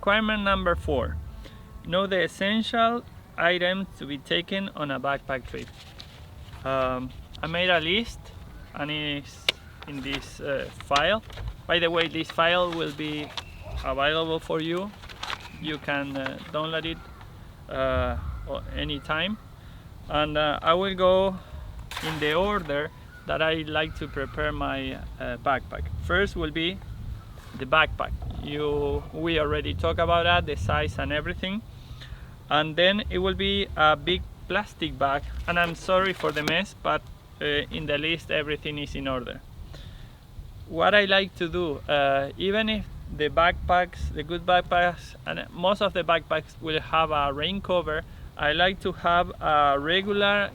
requirement number 4. Know the essential items to be taken on a backpack trip. I made a list and it's in this file. By the way, this file will be available for you. You can download it anytime. And I will go in the order that I like to prepare my backpack. First will be the backpack. We already talked about that, the size and everything. And then it will be a big plastic bag. And I'm sorry for the mess, but in the list everything is in order. What I like to do, even if the backpacks, the good backpacks, and most of the backpacks will have a rain cover, I like to have a regular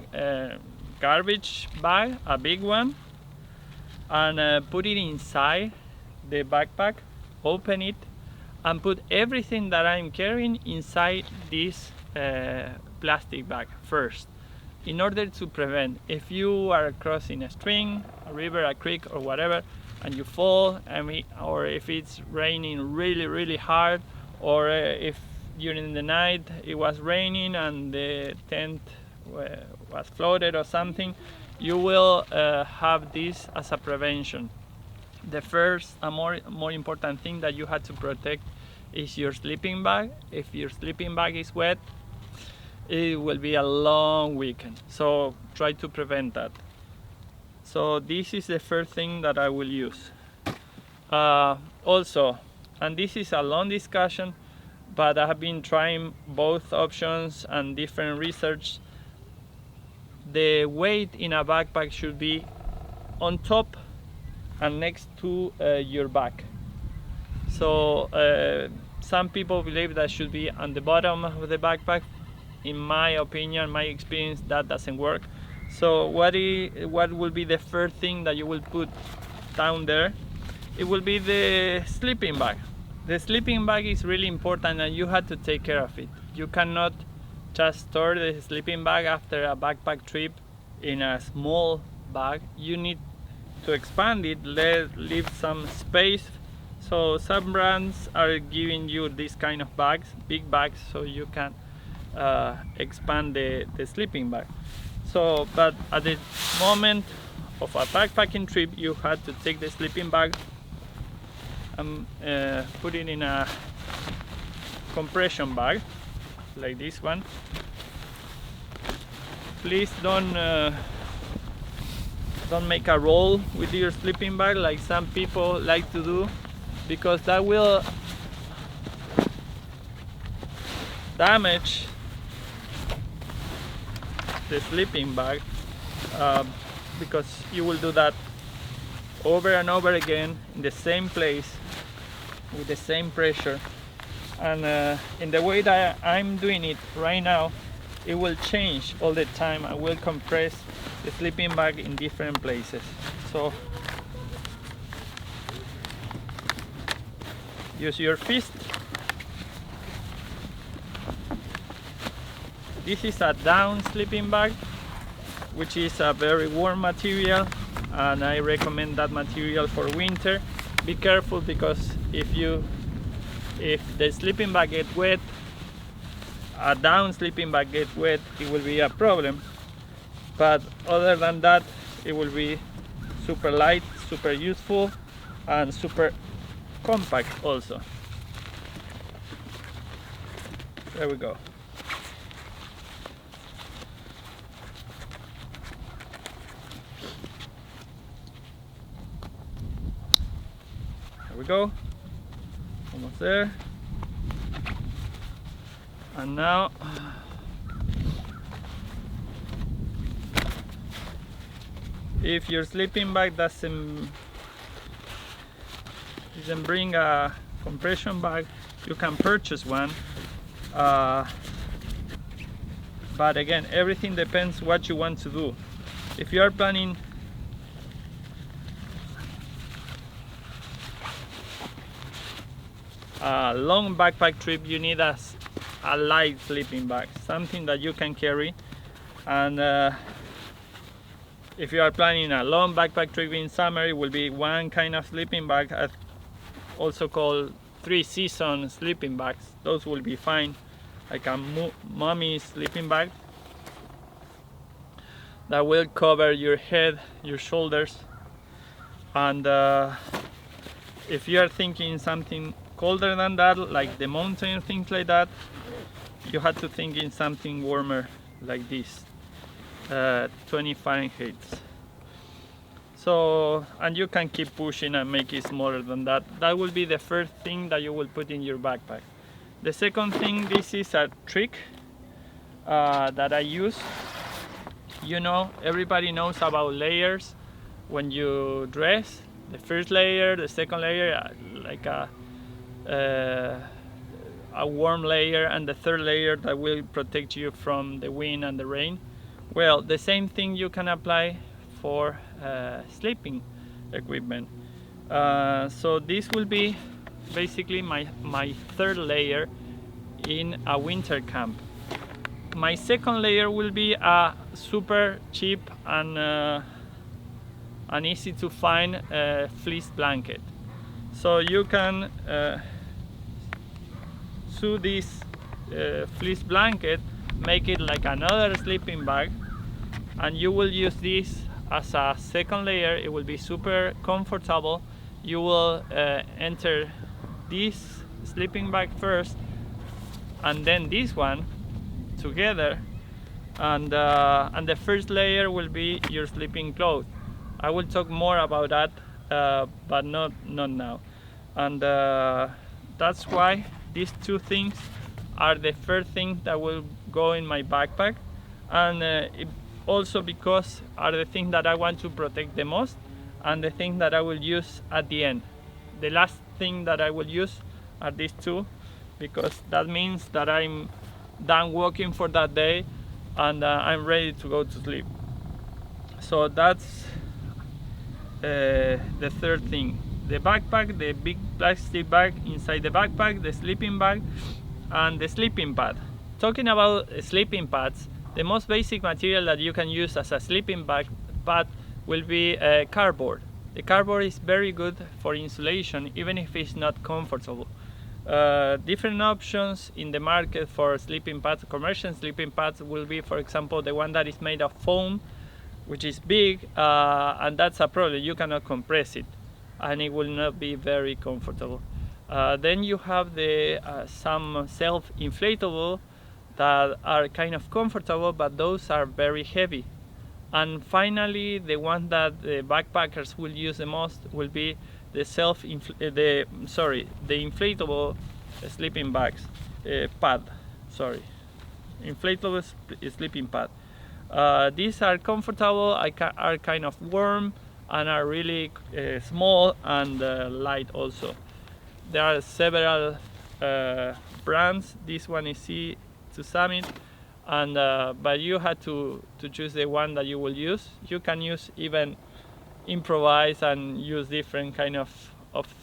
garbage bag, a big one, and put it inside the backpack, open it, and put everything that I'm carrying inside this plastic bag first, in order to prevent, if you are crossing a stream, a river, a creek, or whatever, and you fall, or if it's raining really hard, or if during the night it was raining and the tent was flooded or something, you will have this as a prevention. The first and more important thing that you have to protect is your sleeping bag. If your sleeping bag is wet, it will be a long weekend, so try to prevent that. So this is the first thing that I will use. Also, and this is a long discussion, but I have been trying both options and different research. The weight in a backpack should be on top and next to your back. So some people believe that should be on the bottom of the backpack. In my opinion, my experience, that doesn't work. So what will be the first thing that you will put down there? It will be the sleeping bag. The sleeping bag is really important and you have to take care of it. You cannot just store the sleeping bag after a backpack trip in a small bag. You need to expand it, leave some space. So some brands are giving you this kind of bags, big bags, so you can expand the sleeping bag. So, but at the moment of a backpacking trip, you had to take the sleeping bag and put it in a compression bag like this one. Please don't make a roll with your sleeping bag like some people like to do, because that will damage the sleeping bag, because you will do that over and over again in the same place with the same pressure, and in the way that I'm doing it right now, it will change all the time. I will compress the sleeping bag in different places. So use your fist. This is a down sleeping bag, which is a very warm material, and I recommend that material for winter. Be careful, because if the sleeping bag gets wet, a down sleeping bag gets wet, it will be a problem. But other than that, it will be super light, super useful, and super compact also. There we go. There we go, almost there. And now if your sleeping bag doesn't bring a compression bag, you can purchase one, but again, everything depends what you want to do. If you are planning a long backpack trip, you need a light sleeping bag, something that you can carry. And if you are planning a long backpack trip in summer, it will be one kind of sleeping bag, also called 3-season sleeping bags. Those will be fine, like a mommy sleeping bag that will cover your head, your shoulders, and if you are thinking something colder than that, like the mountain, things like that, you have to think in something warmer like this, 20 Fahrenheit. So, and you can keep pushing and make it smaller than that. That will be the first thing that you will put in your backpack. The second thing, this is a trick that I use. You know, everybody knows about layers when you dress. The first layer, the second layer, like a warm layer, and the third layer that will protect you from the wind and the rain. Well, the same thing you can apply for sleeping equipment. So this will be basically my third layer in a winter camp. My second layer will be a super cheap and easy to find fleece blanket. So you can sew this fleece blanket, make it like another sleeping bag, and you will use this as a second layer. It will be super comfortable. You will enter this sleeping bag first and then this one together, and the first layer will be your sleeping clothes. I will talk more about that, but not now. And that's why these two things are the first thing that will go in my backpack, and also because are the things that I want to protect the most, and the thing that I will use at the end. The last thing that I will use are these two, because that means that I'm done working for that day and I'm ready to go to sleep. So that's the third thing: the backpack, the big plastic bag inside the backpack, the sleeping bag, and the sleeping pad. Talking about sleeping pads, the most basic material that you can use as a sleeping bag pad will be cardboard. The cardboard is very good for insulation, even if it's not comfortable. Different options in the market for sleeping pads, commercial sleeping pads, will be, for example, the one that is made of foam, which is big, and that's a problem. You cannot compress it, and it will not be very comfortable. Then you have the some self-inflatable that are kind of comfortable, but those are very heavy. And finally, the one that the backpackers will use the most will be the inflatable sleeping bags pad. Inflatable sleeping pad. These are comfortable, are kind of warm, and are really small and light also. There are several brands. This one is Sea to Summit, and but you have to choose the one that you will use. You can use even improvise and use different kind of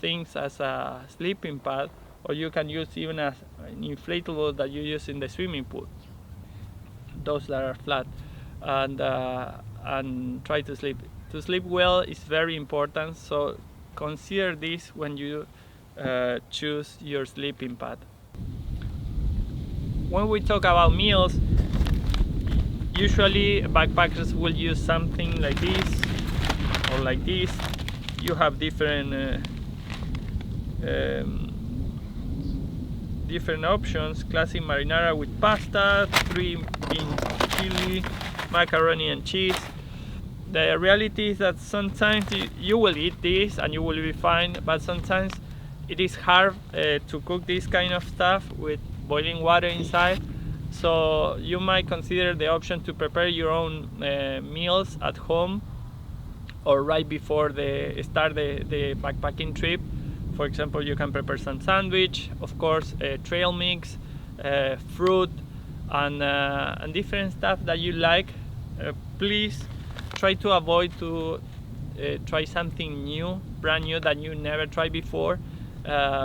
things as a sleeping pad, or you can use even an inflatable that you use in the swimming pool, those that are flat, and try to sleep. To sleep well is very important, so consider this when you choose your sleeping pad. When we talk about meals, usually backpackers will use something like this or like this. You have different options: classic marinara with pasta, 3-bean chili, macaroni and cheese. The reality is that sometimes you will eat this and you will be fine, but sometimes it is hard to cook this kind of stuff with boiling water inside. So you might consider the option to prepare your own meals at home or right before start the backpacking trip. For example, you can prepare some sandwich, of course, trail mix, fruit, and different stuff that you like. Please try to avoid to try something new, brand new, that you never tried before,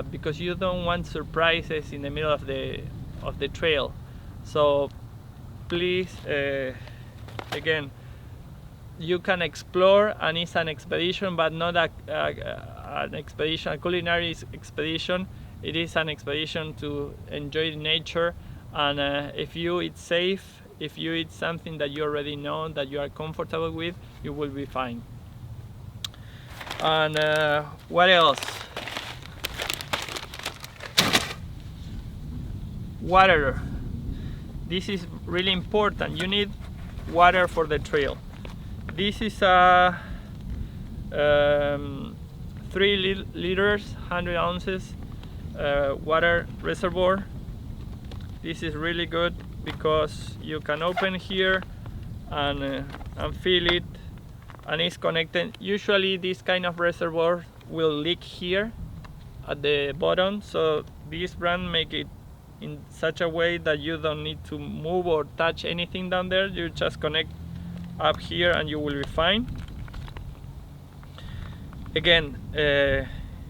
because you don't want surprises in the middle of the trail. So please, again, you can explore, and it's an expedition, but not an expedition, a culinary expedition. It is an expedition to enjoy nature, and if you eat safe, if you eat something that you already know, that you are comfortable with, you will be fine. And what else? Water. This is really important. You need water for the trail. This is a 3 liters, 100 ounces water reservoir. This is really good because you can open here and fill it, and it's connected. Usually this kind of reservoir will leak here at the bottom, so this brand make it in such a way that you don't need to move or touch anything down there. You just connect up here and you will be fine. Again,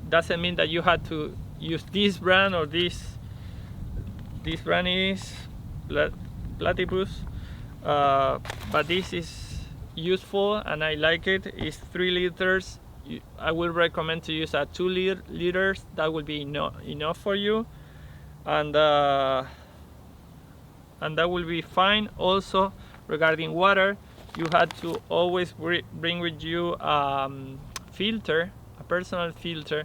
doesn't mean that you had to use this brand or this brand is Platypus, but this is useful and I like it. It's 3 liters. I will recommend to use a 2 liters. That will be enough for you, and that will be fine. Also, regarding water, you had to always bring with you filter, a personal filter.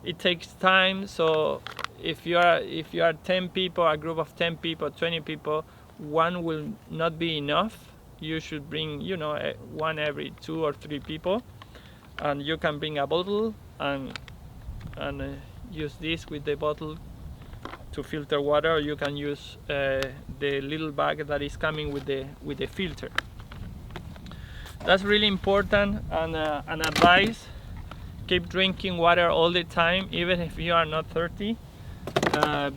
It takes time, so if you are 10 people, a group of 10 people, 20 people, one will not be enough. You should bring, you know, one every 2 or 3 people, and you can bring a bottle and use this with the bottle to filter water, or you can use the little bag that is coming with the filter. That's really important, and an advice: keep drinking water all the time, even if you are not thirsty,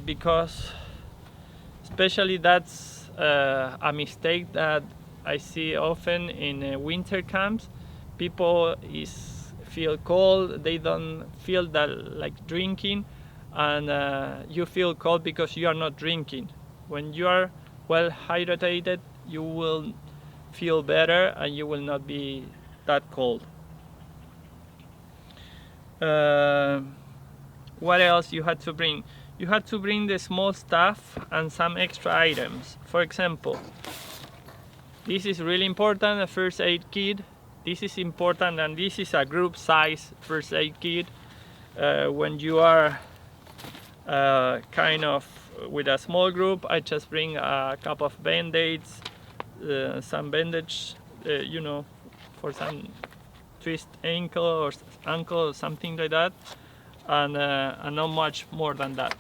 because especially that's a mistake that I see often in winter camps. People feel cold, they don't feel that like drinking, and you feel cold because you are not drinking. When you are well hydrated, you will feel better and you will not be that cold. What else you had to bring? You had to bring the small stuff and some extra items. For example, this is really important, a first aid kit. This is important, and this is a group size first aid kit. When you are kind of with a small group, I just bring a couple of band-aids, some bandage, you know, for some twist ankle or something like that, and not much more than that.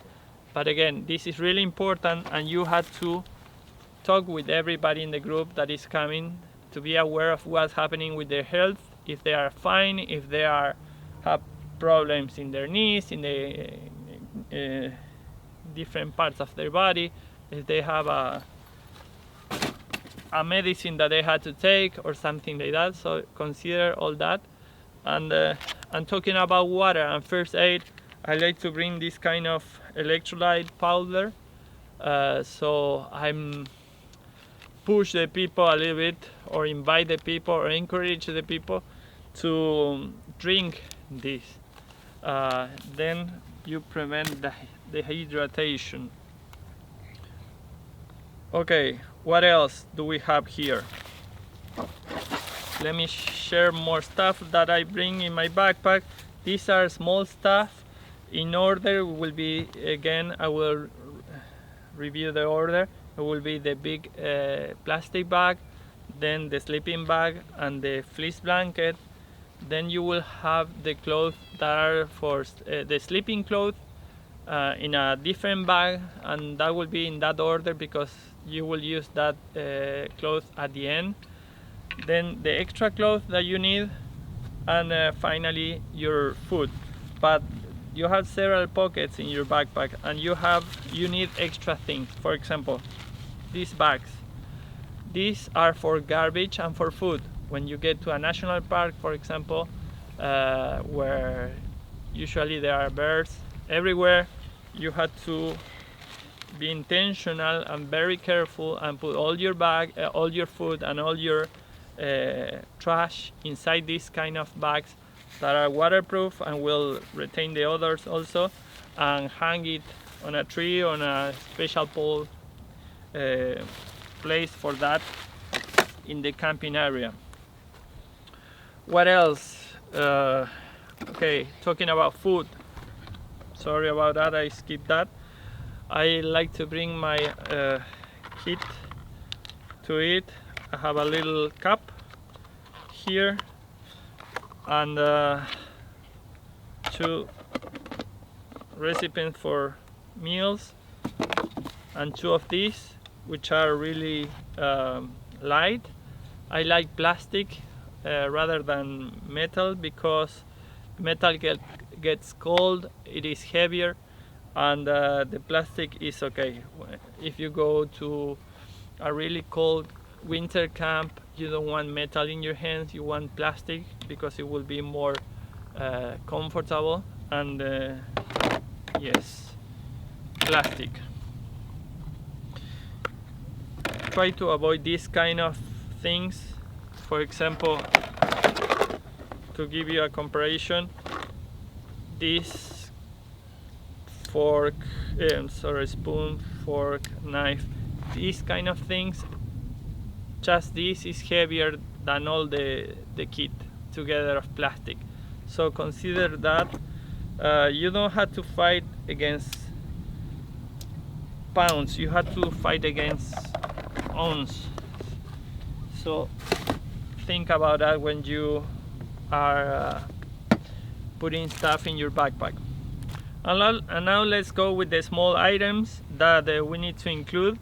But again, this is really important, and you have to talk with everybody in the group that is coming to be aware of what's happening with their health, if they are fine, if they have problems in their knees, in the different parts of their body, if they have a medicine that they had to take or something like that. So consider all that. And talking about water and first aid, I like to bring this kind of electrolyte powder. So I'm push the people a little bit, or invite the people, or encourage the people to drink this. Then you prevent the dehydration. Okay, what else do we have here? Let me share more stuff that I bring in my backpack. These are small stuff. In order will be, again, I will review the order. It will be the big plastic bag, then the sleeping bag and the fleece blanket. Then you will have the clothes that are for the sleeping clothes in a different bag, and that will be in that order because you will use that clothes at the end. Then the extra clothes that you need, and finally your food. But you have several pockets in your backpack, and you need extra things. For example, these bags. These are for garbage and for food. When you get to a national park, for example, where usually there are bears everywhere, you have to be intentional and very careful and put all your all your food and all your trash inside these kind of bags that are waterproof and will retain the odors also. and hang it on a tree, on a special pole place for that in the camping area. What else? Okay, talking about food. Sorry about that, I skipped that. I like to bring my kit to eat. I have a little cup here and 2 recipients for meals, and 2 of these, which are really light. I like plastic rather than metal, because metal gets cold, it is heavier, and the plastic is okay. If you go to a really cold winter camp, you don't want metal in your hands, you want plastic, because it will be more comfortable. And yes, plastic. Try to avoid these kind of things. For example, to give you a comparison, this fork, spoon, fork, knife, these kind of things, just this is heavier than all the kit together of plastic. So consider that. You don't have to fight against pounds, you have to fight against ounce. So think about that when you are putting stuff in your backpack. And now let's go with the small items that we need to include.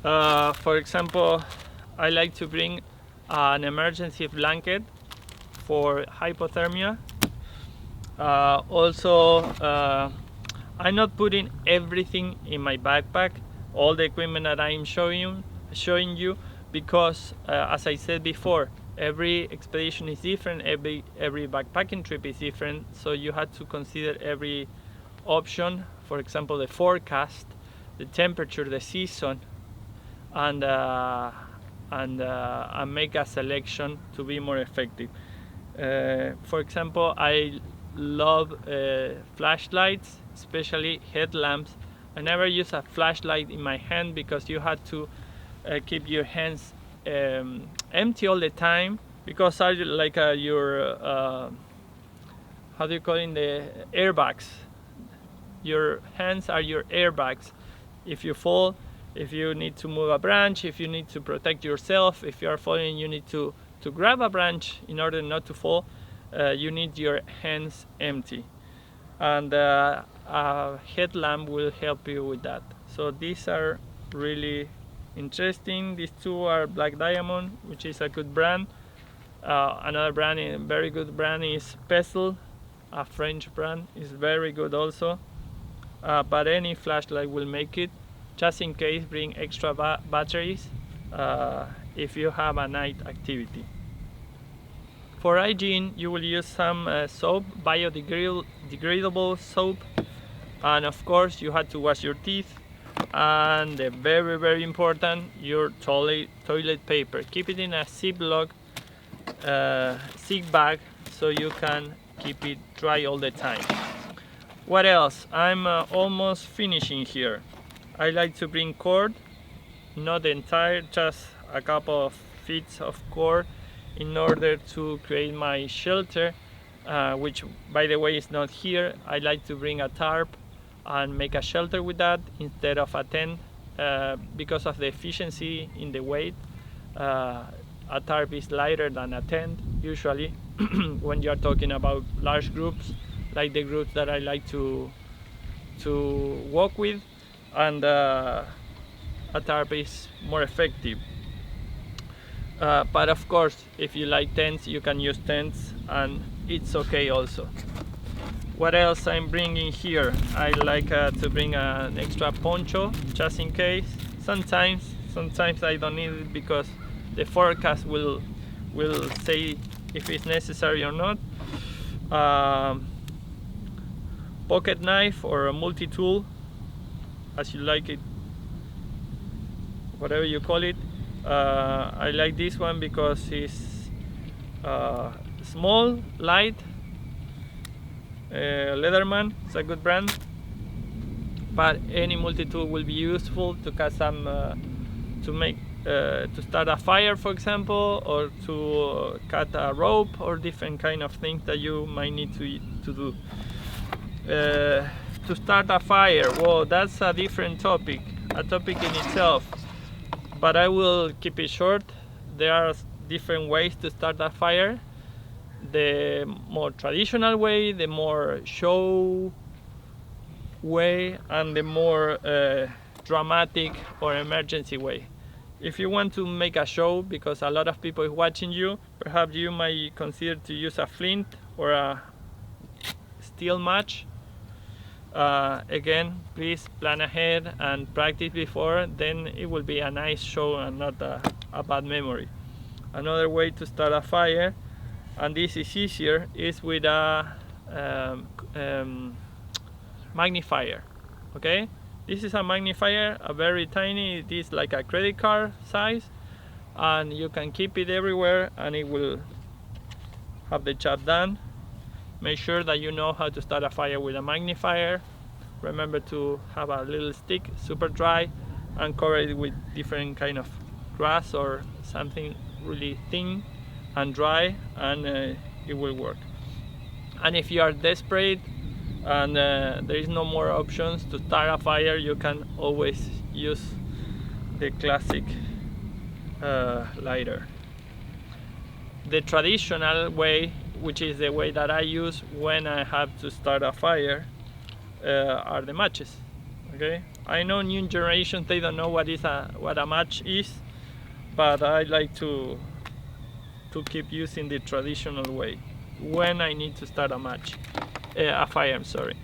For example, I like to bring an emergency blanket for hypothermia. Also, I'm not putting everything in my backpack, all the equipment that I'm showing you, because as I said before, every expedition is different, every backpacking trip is different, so you have to consider every option. For example, the forecast, the temperature, the season, and make a selection to be more effective. For example, I love flashlights, especially headlamps. I never use a flashlight in my hand because you have to keep your hands empty all the time, because are like your how do you call it, the airbags. Your hands are your airbags. If you fall, if you need to move a branch, if you need to protect yourself, if you are falling, you need to grab a branch in order not to fall. You need your hands empty, and a headlamp will help you with that. So these are really interesting. These 2 are Black Diamond, which is a good brand. Another brand, a very good brand, is Pestle, a French brand, is very good also. But any flashlight will make it. Just in case, bring extra batteries if you have a night activity. For hygiene, you will use some soap, biodegradable soap, and of course you have to wash your teeth. And very, very important, your toilet paper. Keep it in a Ziploc zip bag so you can keep it dry all the time. What else? I'm almost finishing here. I like to bring cord, not the entire, just a couple of feet of cord, in order to create my shelter, which by the way is not here. I like to bring a tarp and make a shelter with that instead of a tent, because of the efficiency in the weight. A tarp is lighter than a tent usually when you are talking about large groups, like the groups that I like to walk with, and a tarp is more effective. But of course, if you like tents, you can use tents, and it's okay also. What else I'm bringing here? I like to bring an extra poncho, just in case. Sometimes I don't need it because the forecast will say if it's necessary or not. Pocket knife or a multi-tool, as you like it, whatever you call it. I like this one because it's small, light. Leatherman, it's a good brand. but any multi-tool will be useful to cut some, to start a fire, for example, or to cut a rope, or different kind of things that you might need to do. To start a fire, well, that's a different topic, a topic in itself, but I will keep it short. There are different ways to start a fire. The more traditional way, the more show way, and the more dramatic or emergency way. If you want to make a show, because a lot of people is watching you, perhaps you might consider to use a flint or a steel match. Again, please plan ahead and practice before, then it will be a nice show and not a bad memory. Another way to start a fire, and this is easier, is with a magnifier. Okay, this is a magnifier, a very tiny, it is like a credit card size, and you can keep it everywhere and it will have the job done. Make sure that you know how to start a fire with a magnifier. Remember to have a little stick, super dry, and cover it with different kind of grass or something really thin and dry, and it will work. And if you are desperate and there is no more options to start a fire, you can always use the classic lighter. The traditional way, which is the way that I use when I have to start a fire, are the matches. Okay, I know new generation, they don't know what a match is, but I like to keep using the traditional way when I need to start a fire. I'm sorry.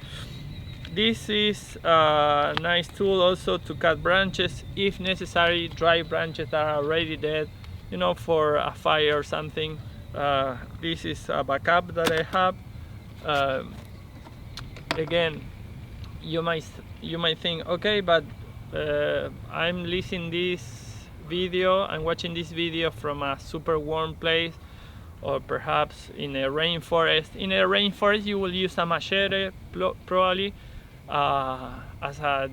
This is a nice tool also to cut branches, if necessary, dry branches that are already dead, you know, for a fire or something. This is a backup that I have. Again, you might think, okay, but I'm listening this video and watching this video from a super warm place, or perhaps in a rainforest. In a rainforest, you will use a machete probably as a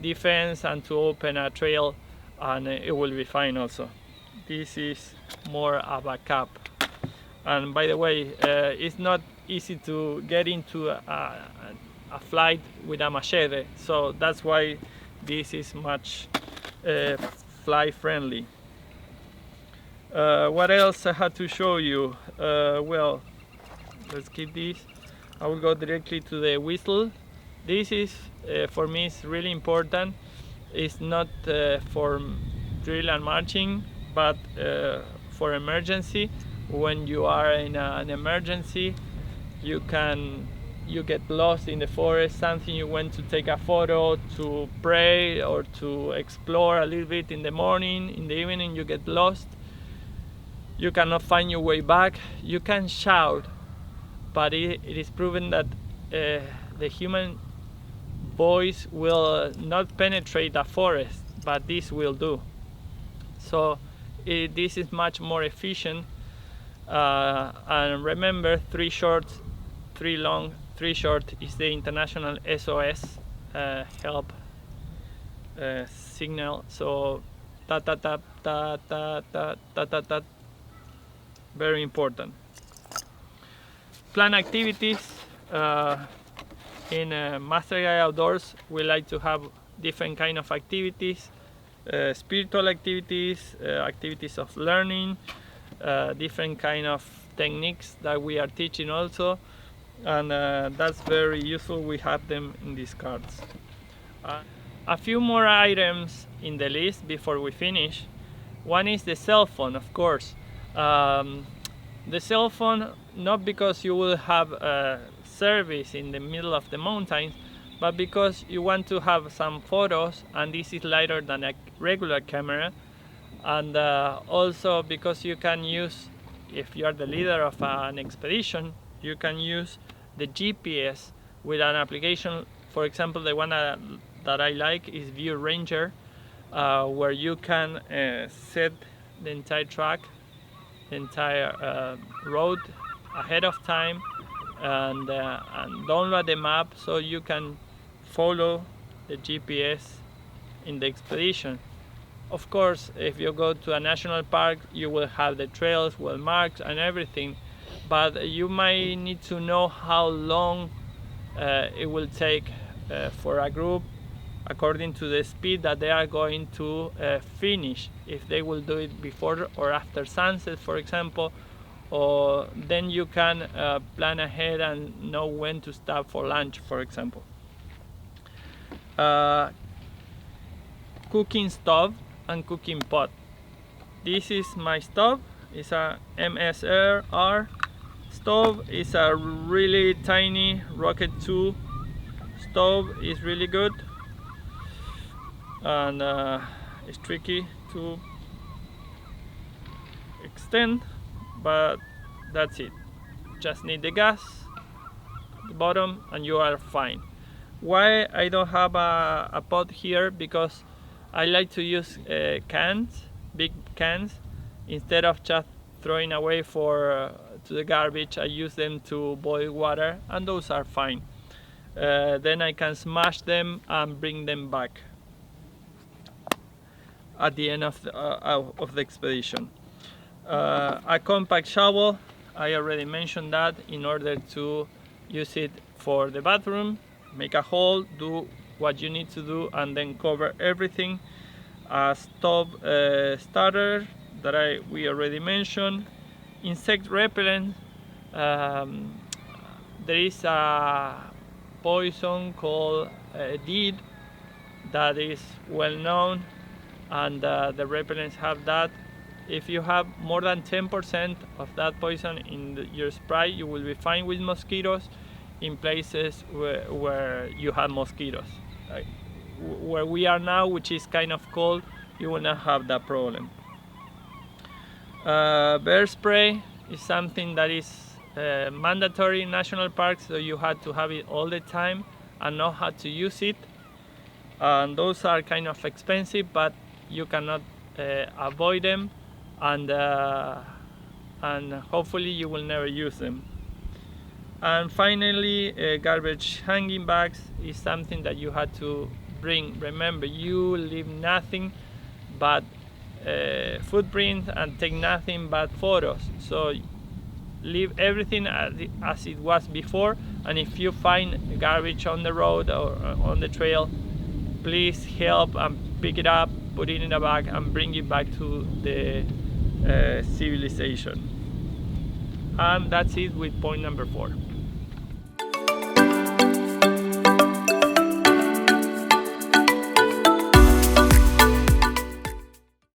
defense and to open a trail, and it will be fine also. This is more a backup. And by the way, it's not easy to get into a flight with a machete, so that's why this is much fly friendly. What else I had to show you? Well, let's keep this. I will go directly to the whistle. This is for me is really important. It's not for drill and marching, but for emergency. When you are in an emergency, you get lost in the forest, something you went to take a photo, to pray, or to explore a little bit in the morning, in the evening you get lost, you cannot find your way back, you can shout, but it is proven that the human voice will not penetrate a forest, but this will do. So this is much more efficient, and remember, 3 short, 3 long, 3 short is the international SOS help signal. So ta ta ta ta ta ta ta ta ta, very important. Plan activities. In Master Guide Outdoors, we like to have different kind of activities, spiritual activities, activities of learning, different kind of techniques that we are teaching also, and that's very useful. We have them in these cards. A few more items in the list before we finish. One is the cell phone, of course. The cell phone, not because you will have service in the middle of the mountains, but because you want to have some photos, and this is lighter than a regular camera, and also because you can use, if you are the leader of an expedition, you can use the GPS with an application. For example, the one that I like is View Ranger, where you can set the entire track, the entire road ahead of time, and download the map, so you can follow the GPS in the expedition. Of course, if you go to a national park, you will have the trails well marked and everything, but you might need to know how long it will take for a group according to the speed that they are going to finish. If they will do it before or after sunset, for example, or then you can plan ahead and know when to stop for lunch, for example. Cooking stove and cooking pot. This is my stove. It's a MSR stove. It's a really tiny Rocket 2 stove. It's really good, and it's tricky to extend, but that's it. Just need the gas at the bottom and you are fine. Why I don't have a pot here? Because I like to use cans, big cans, instead of just throwing away to the garbage. I use them to boil water, and those are fine. Then I can smash them and bring them back at the end of the expedition. A compact shovel, I already mentioned that, in order to use it for the bathroom. Make a hole, do what you need to do, and then cover everything. A stove starter that we already mentioned. Insect repellent. There is a poison called DEED that is well known, and the repellents have that. If you have more than 10% of that poison in your spray, you will be fine with mosquitoes in places where you have mosquitoes. Where we are now, which is kind of cold, you will not have that problem. Bear spray is something that is mandatory in national parks, so you have to have it all the time and know how to use it. And those are kind of expensive, but you cannot avoid them, and hopefully you will never use them. And finally, garbage hanging bags is something that you had to bring. Remember, you leave nothing but footprints and take nothing but photos. So leave everything as it was before, and if you find garbage on the road or on the trail, please help and pick it up, put it in a bag, and bring it back to the civilization. And that's it with point number 4.